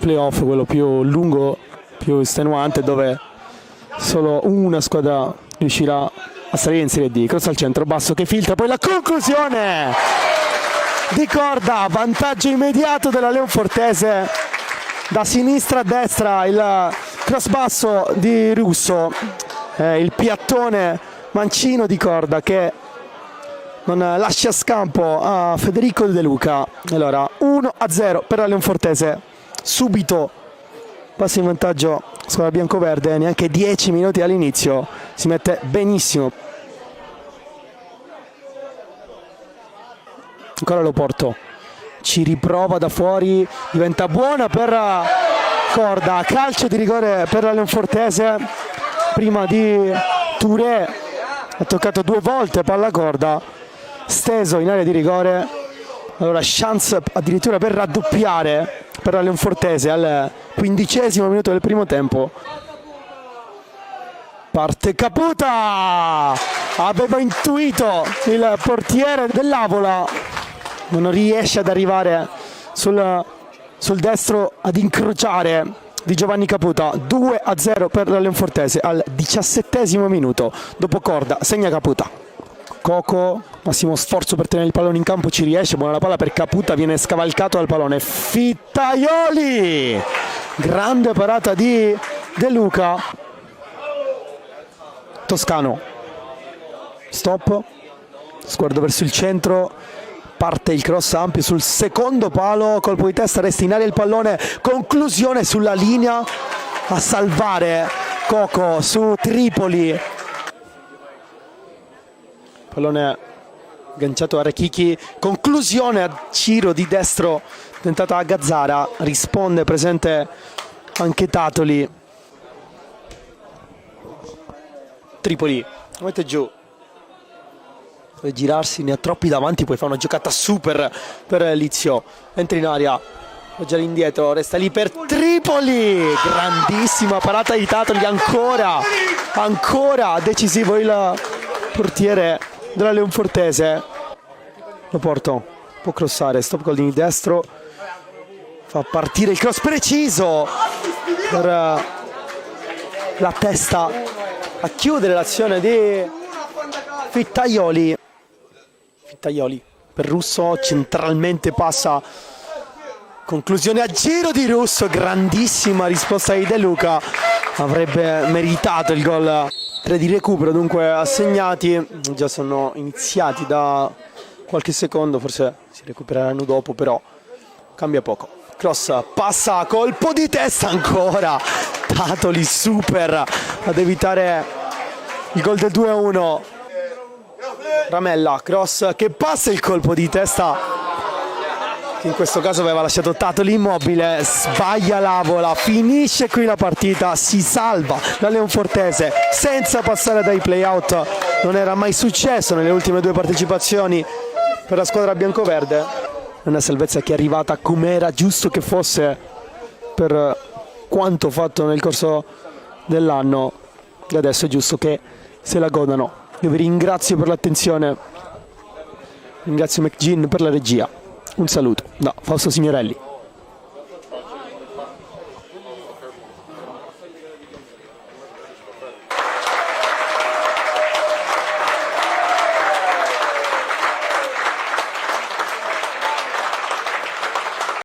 playoff, quello più lungo, più estenuante, dove solo una squadra riuscirà a salire in Serie D. Cross al centro basso che filtra, poi la conclusione di Corda, vantaggio immediato della Leonfortese, da sinistra a destra il cross basso di Russo, il piattone mancino di Corda che non lascia scampo a Federico De Luca. Allora 1-0 per la Leonfortese, subito passa in vantaggio squadra biancoverde, neanche 10 minuti all'inizio, si mette benissimo. Ancora Loporto, ci riprova da fuori, diventa buona per Corda, calcio di rigore per la Leonfortese, prima di Touré, ha toccato 2 volte palla Corda, steso in area di rigore. Allora chance addirittura per raddoppiare per la Leonfortese al 15° minuto del primo tempo. Parte Caputa, aveva intuito il portiere dell'Avola, ma non riesce ad arrivare sul destro ad incrociare di Giovanni Caputa. 2-0 per la Leonfortese al 17° minuto, dopo Corda segna Caputa. Coco, massimo sforzo per tenere il pallone in campo, ci riesce, buona la palla per Caputa, viene scavalcato dal pallone. Fittaioli, grande parata di De Luca. Toscano, stop, sguardo verso il centro, parte il cross ampio sul secondo palo, colpo di testa, resta in aria il pallone, conclusione sulla linea a salvare Coco su Tripoli. Pallone agganciato a Rechichi, conclusione a giro di destro tentata a Gazzara, risponde presente anche Tatoli. Tripoli mette giù, deve girarsi, ne ha troppi davanti, poi fa una giocata super per Lizio, entra in aria, già indietro, resta lì per Tripoli, grandissima parata di Tatoli, ancora decisivo il portiere della Leonfortese. Loporto può crossare, stop goal di destro, fa partire il cross preciso per la testa a chiudere l'azione di Fittaioli. Fittaioli per Russo, centralmente passa, conclusione a giro di Russo, grandissima risposta di De Luca, avrebbe meritato il gol. 3 di recupero dunque assegnati, già sono iniziati da qualche secondo, forse si recupereranno dopo, però cambia poco. Cross, passa, colpo di testa ancora, Tatoli super ad evitare il gol del 2-1. Ramella, cross che passa, il colpo di testa che in questo caso aveva lasciato Tatoli immobile, sbaglia l'Avola, finisce qui la partita, si salva la Leonfortese senza passare dai play-out, non era mai successo nelle ultime 2 partecipazioni per la squadra biancoverde. Una salvezza che è arrivata come era giusto che fosse per quanto fatto nel corso dell'anno, e adesso è giusto che se la godano. Io vi ringrazio per l'attenzione, ringrazio McGinn per la regia. Un saluto da Fausto Signorelli.